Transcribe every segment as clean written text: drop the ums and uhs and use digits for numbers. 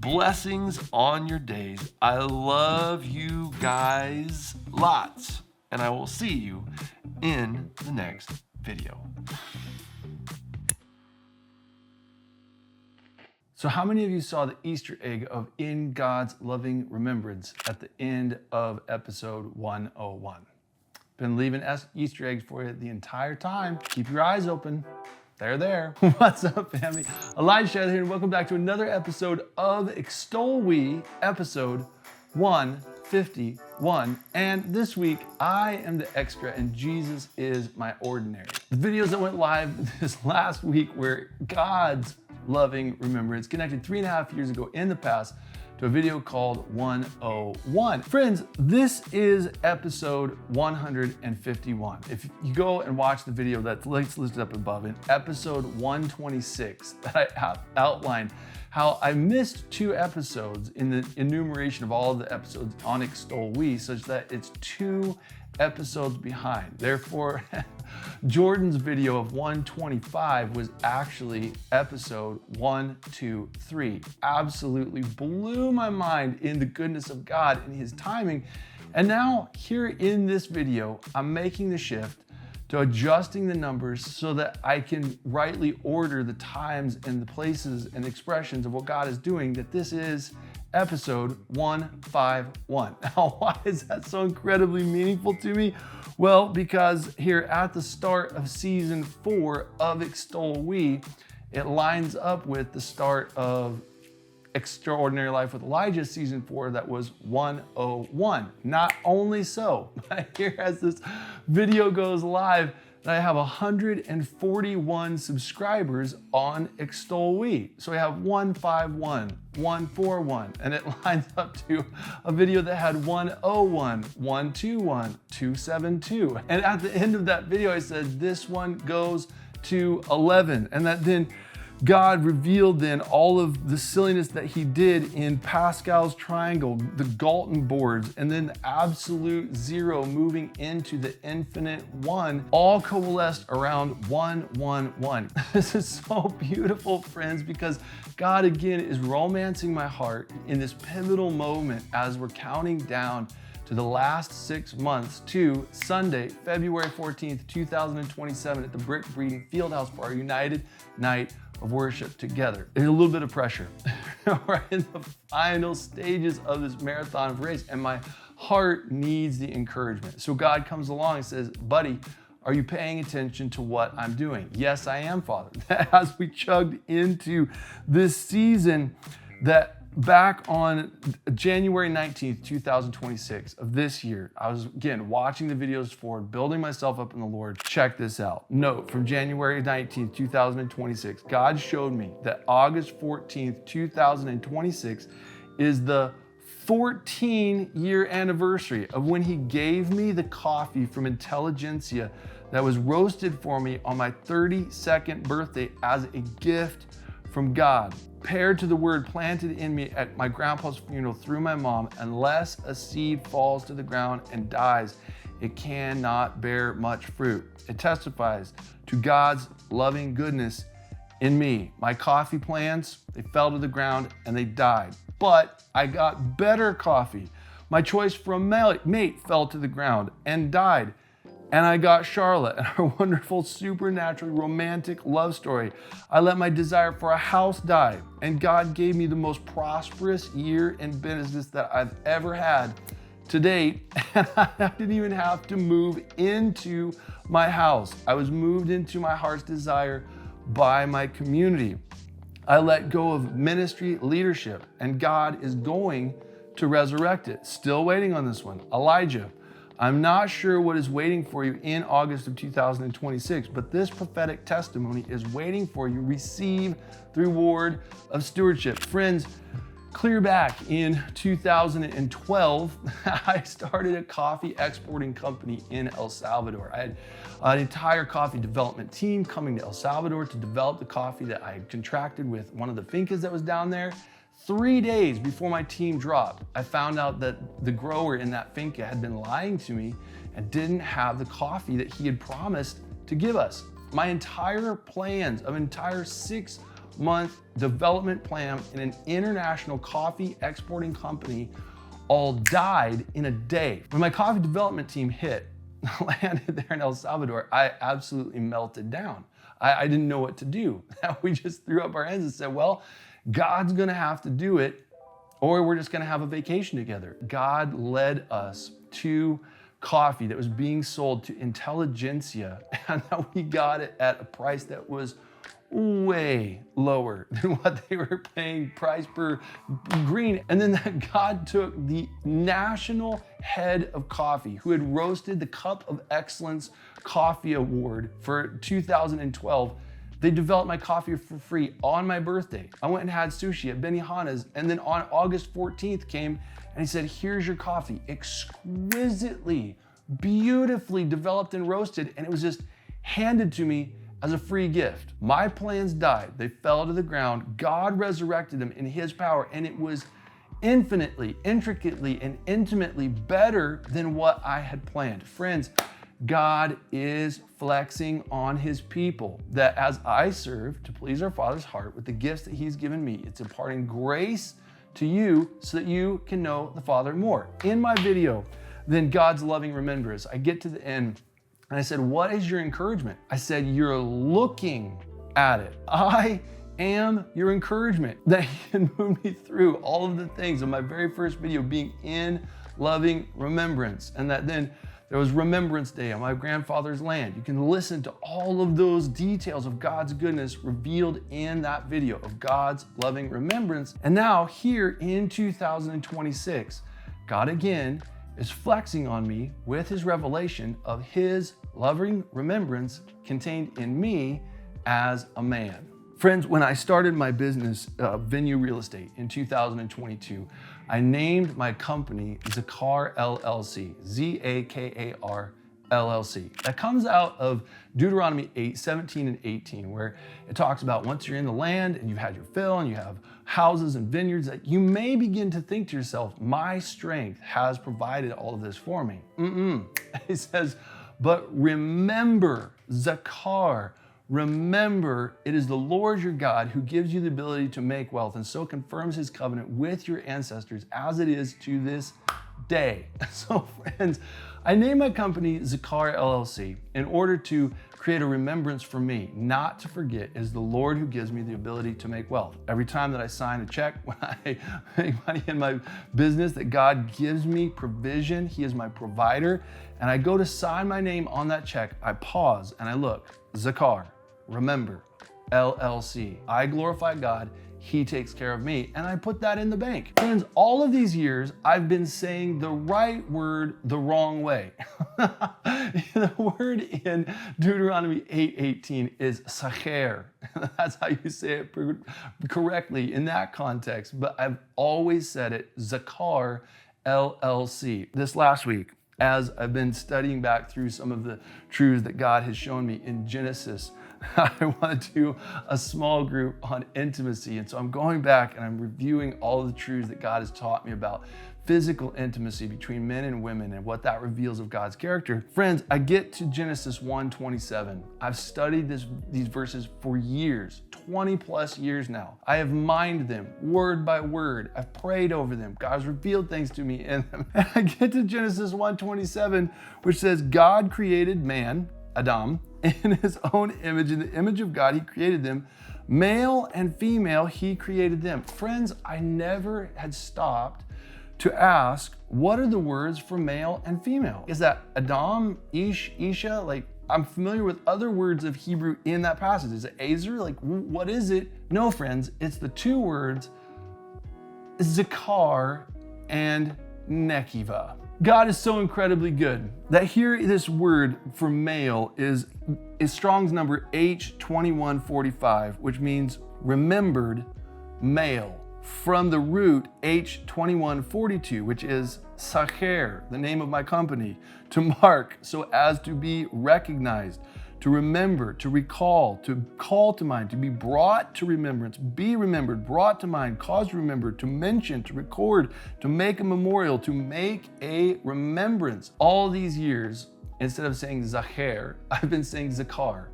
blessings on your days. I love you guys lots, and I will see you in the next video. So how many of you saw the Easter egg of In God's Loving Remembrance at the end of episode 101? Been leaving Easter eggs for you the entire time. Keep your eyes open. They're there. What's up, family? Elijah here, and welcome back to another episode of EXTOL WE, episode 151. And this week, I am the extra and Jesus is my ordinary. The videos that went live this last week were God's loving remembrance, connected 3.5 years ago in the past to a video called 101. Friends, this is episode 151. If you go and watch the video that's listed up above, in episode 126, that I outlined how I missed 2 episodes in the enumeration of all of the episodes on EXTOL WE, such that it's 2 episodes behind. Therefore, Jordan's video of 125 was actually episode 123. Absolutely blew my mind in the goodness of God and his timing. And now here in this video, I'm making the shift to adjusting the numbers so that I can rightly order the times and the places and expressions of what God is doing, that this is episode 151. Now, why is that so incredibly meaningful to me? Well, because here at the start of season 4 of EXTOL WE, it lines up with the start of Extraordinary Life with Elijah season 4, that was 101. Not only so, but here as this video goes live, I have 141 subscribers on EXTOL WE. So we have 151, 141, and it lines up to a video that had 101, 121, 272. And at the end of that video, I said, this one goes to 11. And that then God revealed then all of the silliness that he did in Pascal's triangle, the Galton boards, and then the absolute 0 moving into the infinite 1, all coalesced around 111. This is so beautiful, friends, because God again is romancing my heart in this pivotal moment as we're counting down to the last 6 months to Sunday, February 14th, 2027 at the Brick Breeding Fieldhouse for our United Night of Worship together. There's a little bit of pressure. We're in the final stages of this marathon race, and my heart needs the encouragement. So God comes along and says, buddy, are you paying attention to what I'm doing? Yes, I am, Father. As we chugged into this season, that back on January 19th, 2026 of this year, I was again watching the videos forward, building myself up in the Lord. Check this out. Note from January 19th, 2026, God showed me that August 14th, 2026 is the 14-year anniversary of when he gave me the coffee from Intelligentsia that was roasted for me on my 32nd birthday as a gift from God, paired to the word planted in me at my grandpa's funeral through my mom. Unless a seed falls to the ground and dies, it cannot bear much fruit. It testifies to God's loving goodness in me. My coffee plants, they fell to the ground and they died. But I got better coffee. My choice for a mate fell to the ground and died. And I got Charlotte and our wonderful, supernatural, romantic love story. I let my desire for a house die, and God gave me the most prosperous year in business that I've ever had to date. And I didn't even have to move into my house. I was moved into my heart's desire by my community. I let go of ministry leadership, and God is going to resurrect it. Still waiting on this one. Elijah, I'm not sure what is waiting for you in August of 2026, but this prophetic testimony is waiting for you. Receive the reward of stewardship. Friends, clear back in 2012, I started a coffee exporting company in El Salvador. I had an entire coffee development team coming to El Salvador to develop the coffee that I had contracted with one of the fincas that was down there. 3 days before my team dropped, I found out that the grower in that finca had been lying to me and didn't have the coffee that he had promised to give us. My entire plans of entire 6 6-month development plan in an international coffee exporting company all died in a day. When my coffee development team landed there in El Salvador, I absolutely melted down. I didn't know what to do. We just threw up our hands and said, well, God's gonna have to do it, or we're just gonna have a vacation together. God led us to coffee that was being sold to intelligentsia, and that we got it at a price that was way lower than what they were paying price per green. And then that God took the national head of coffee, who had roasted the Cup of Excellence Coffee Award for 2012. They developed my coffee for free on my birthday. I went and had sushi at Benihana's, and then on August 14th came and he said, here's your coffee, exquisitely, beautifully developed and roasted, and it was just handed to me as a free gift. My plans died, they fell to the ground. God resurrected them in his power, and it was infinitely, intricately, and intimately better than what I had planned. Friends, God is flexing on his people, that as I serve to please our Father's heart with the gifts that he's given me, it's imparting grace to you so that you can know the Father more. In my video, then God's loving remembrance, I get to the end and I said, what is your encouragement? I said, you're looking at it. I am your encouragement, that he can move me through all of the things of my very first video being in loving remembrance, and that then there was Remembrance Day on my grandfather's land. You can listen to all of those details of God's goodness revealed in that video of God's loving remembrance. And now here in 2026, God again is flexing on me with his revelation of his loving remembrance contained in me as a man. Friends, when I started my business, Venue Real Estate, in 2022, I named my company Zakar LLC, Z-A-K-A-R LLC. That comes out of Deuteronomy 8:17 and 18, where it talks about once you're in the land and you've had your fill and you have houses and vineyards, that you may begin to think to yourself, my strength has provided all of this for me. It says, but remember, Zakar, remember, it is the Lord your God who gives you the ability to make wealth, and so confirms his covenant with your ancestors as it is to this day. So friends, I named my company Zakar LLC in order to create a remembrance for me, not to forget it is the Lord who gives me the ability to make wealth. Every time that I sign a check, when I make money in my business, that God gives me provision, he is my provider, and I go to sign my name on that check, I pause and I look, Zakar, remember, LLC. I glorify God, he takes care of me, and I put that in the bank. Friends, all of these years, I've been saying the right word the wrong way. The word in Deuteronomy 8:18 is sacher. That's how you say it correctly in that context, but I've always said it Zakar LLC. This last week, as I've been studying back through some of the truths that God has shown me in Genesis, I want to do a small group on intimacy. And so I'm going back and I'm reviewing all of the truths that God has taught me about physical intimacy between men and women and what that reveals of God's character. Friends, I get to Genesis 1:27. I've studied these verses for years, 20 plus years now. I have mined them word by word. I've prayed over them. God's revealed things to me in them. And I get to Genesis 1:27, which says, God created man, Adam, in his own image. In the image of God, he created them. Male and female, he created them. Friends, I never had stopped to ask, what are the words for male and female? Is that Adam, Ish, Isha? Like, I'm familiar with other words of Hebrew in that passage. Is it Azer? Like, what is it? No, friends, it's the two words Zakar and Nekiva. God is so incredibly good that here this word for male is Strong's number H2145, which means remembered male, from the root H2142, which is Sacher, the name of my company, to mark so as to be recognized, to remember, to recall, to call to mind, to be brought to remembrance, be remembered, brought to mind, caused to remember, to mention, to record, to make a memorial, to make a remembrance. All these years, instead of saying Zacher, I've been saying Zakar.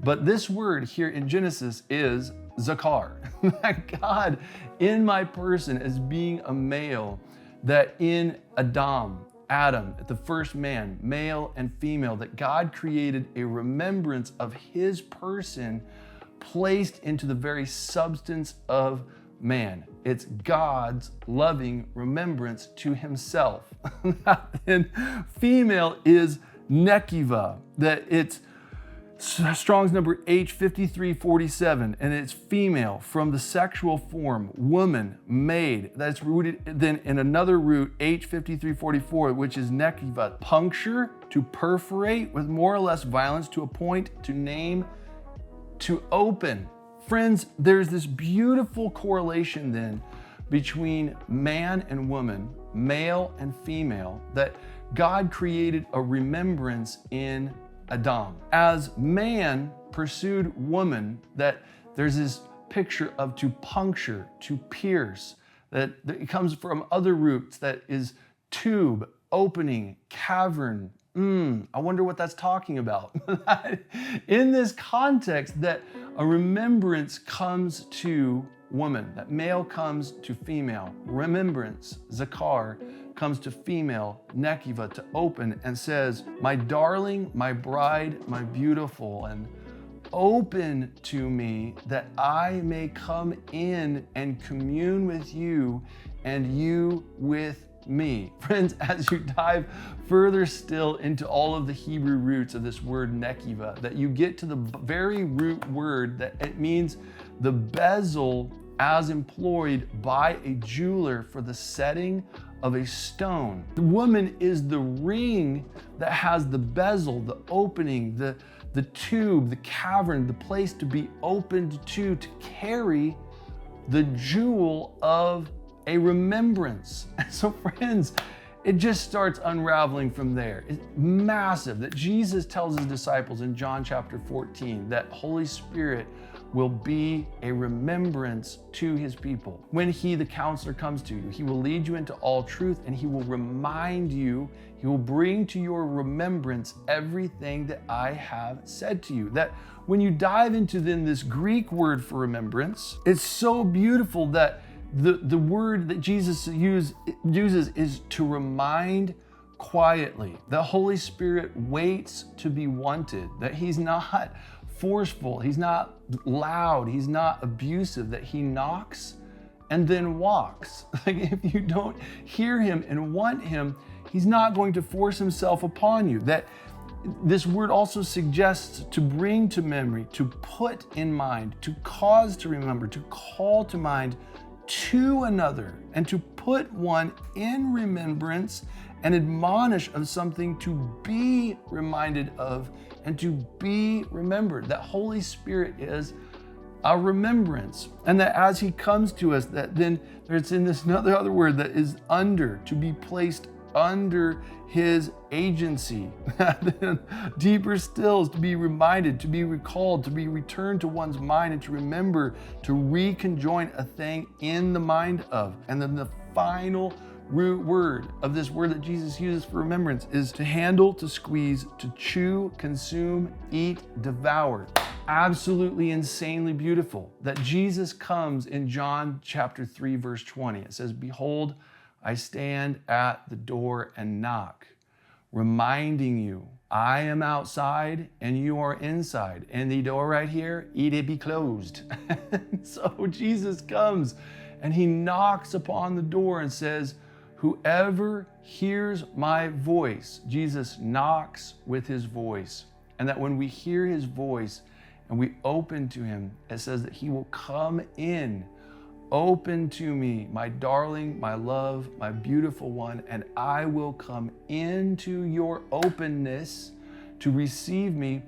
But this word here in Genesis is zakar, that God in my person as being a male, that in Adam, the first man, male and female, that God created a remembrance of his person placed into the very substance of man. It's God's loving remembrance to himself. And female is nekiva, that it's Strong's number H5347, and it's female from the sexual form, woman, maid. That's rooted then in another root, H5344, which is nekiva, puncture, to perforate with more or less violence, to appoint, to name, to open. Friends, there's this beautiful correlation then between man and woman, male and female, that God created a remembrance in Adam. As man pursued woman, that there's this picture of to puncture, to pierce, that it comes from other roots, that is tube, opening, cavern. I wonder what that's talking about. In this context, that a remembrance comes to woman, that male comes to female. Remembrance, zakar, comes to female, nekiva, to open, and says, my darling, my bride, my beautiful, and open to me that I may come in and commune with you and you with me. Friends, as you dive further still into all of the Hebrew roots of this word nekiva, that you get to the very root word that it means the bezel as employed by a jeweler for the setting of a stone. The woman is the ring that has the bezel, the opening, the tube, the cavern, the place to be opened to carry the jewel of a remembrance. And so friends, it just starts unraveling from there. It's massive that Jesus tells his disciples in John chapter 14 that Holy Spirit will be a remembrance to his people. When he, the counselor, comes to you, he will lead you into all truth, and he will remind you, he will bring to your remembrance everything that I have said to you. That when you dive into then this Greek word for remembrance, it's so beautiful that the word that Jesus uses is to remind quietly. The Holy Spirit waits to be wanted, that he's not forceful, he's not loud, he's not abusive, that he knocks and then walks. Like if you don't hear him and want him, he's not going to force himself upon you. That this word also suggests to bring to memory, to put in mind, to cause to remember, to call to mind to another, and to put one in remembrance and admonish of something to be reminded of and to be remembered. That Holy Spirit is a remembrance, and that as he comes to us, that then there's in this other word that is under, to be placed under his agency. Deeper still is to be reminded, to be recalled, to be returned to one's mind, and to remember, to reconjoin a thing in the mind of. And then the final root word of this word that Jesus uses for remembrance is to handle, to squeeze, to chew, consume, eat, devour. Absolutely insanely beautiful that Jesus comes in John chapter 3, verse 20. It says, behold, I stand at the door and knock, reminding you, I am outside and you are inside. And the door right here, it be closed. So Jesus comes and he knocks upon the door and says, whoever hears my voice, Jesus knocks with his voice. And that when we hear his voice and we open to him, it says that he will come in. Open to me, my darling, my love, my beautiful one, and I will come into your openness to receive me,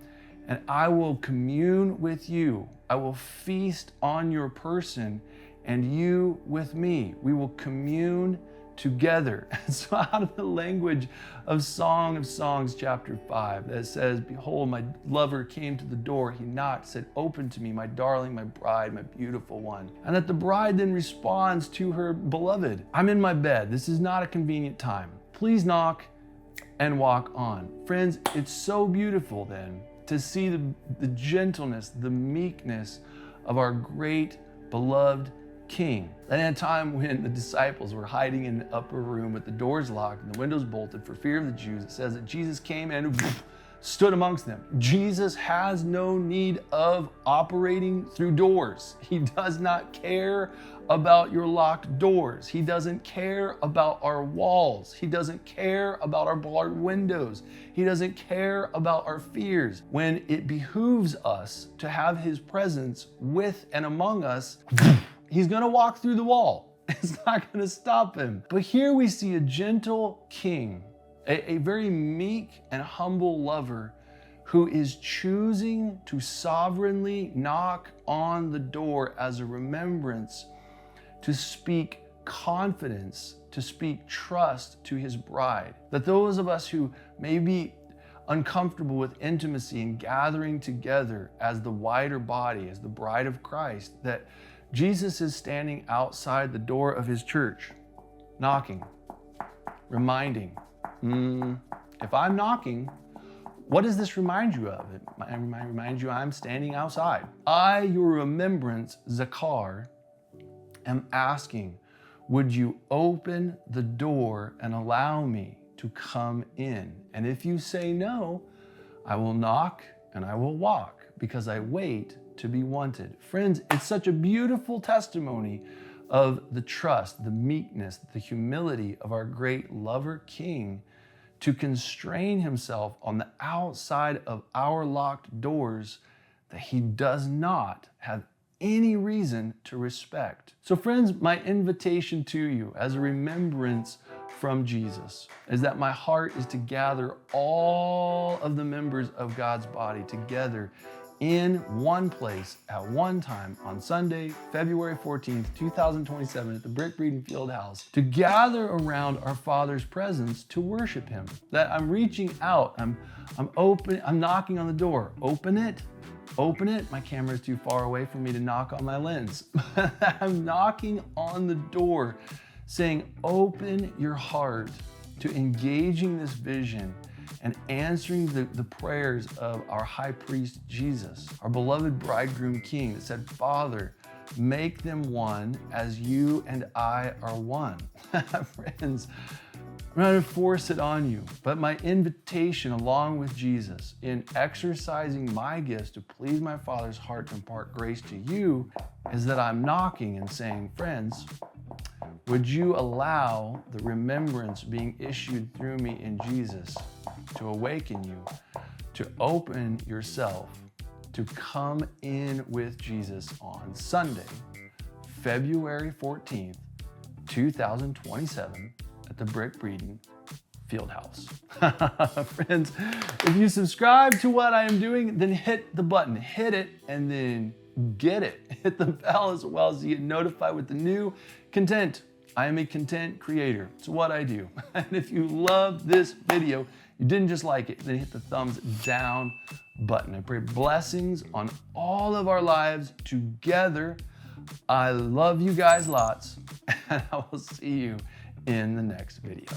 and I will commune with you. I will feast on your person, and you with me. We will commune together. So out of the language of Song of Songs chapter 5 that says, behold, my lover came to the door, he knocked, said, open to me, my darling, my bride, my beautiful one. And that the bride then responds to her beloved, I'm in my bed, this is not a convenient time. Please knock and walk on. Friends, it's so beautiful then to see the gentleness, the meekness of our great beloved King. And at a time when the disciples were hiding in the upper room with the doors locked and the windows bolted for fear of the Jews, it says that Jesus came and stood amongst them. Jesus has no need of operating through doors. He does not care about your locked doors. He doesn't care about our walls. He doesn't care about our barred windows. He doesn't care about our fears. When it behooves us to have his presence with and among us, he's gonna walk through the wall. It's not gonna stop him. But here we see a gentle king, a very meek and humble lover who is choosing to sovereignly knock on the door as a remembrance, to speak confidence, to speak trust to his bride. That those of us who may be uncomfortable with intimacy and gathering together as the wider body, as the bride of Christ, that Jesus is standing outside the door of his church, knocking, reminding. If I'm knocking, what does this remind you of? It reminds you I'm standing outside. I, your remembrance, Zakar, am asking, would you open the door and allow me to come in? And if you say no, I will knock and I will walk, because I wait to be wanted. Friends, it's such a beautiful testimony of the trust, the meekness, the humility of our great lover King to constrain himself on the outside of our locked doors that he does not have any reason to respect. So friends, my invitation to you as a remembrance from Jesus is that my heart is to gather all of the members of God's body together in one place at one time on Sunday, February 14th, 2027 at the Brick Breeden Field House to gather around our Father's presence to worship him. That I'm reaching out, I'm open, I'm knocking on the door. Open it. My camera is too far away for me to knock on my lens. I'm knocking on the door saying, open your heart to engaging this vision and answering the prayers of our high priest Jesus, our beloved bridegroom King, that said, Father, make them one as you and I are one. Friends, I'm not going to force it on you, but my invitation along with Jesus in exercising my gifts to please my Father's heart to impart grace to you is that I'm knocking and saying, friends, would you allow the remembrance being issued through me in Jesus to awaken you, to open yourself, to come in with Jesus on Sunday, February 14th, 2027 at the Brick Breeden Field House. Friends, if you subscribe to what I am doing, then hit the button, hit it, and then get it. Hit the bell as well so you get notified with the new content. I am a content creator. It's what I do. And if you love this video, you didn't just like it, then hit the thumbs down button. I pray blessings on all of our lives together. I love you guys lots, and I will see you in the next video.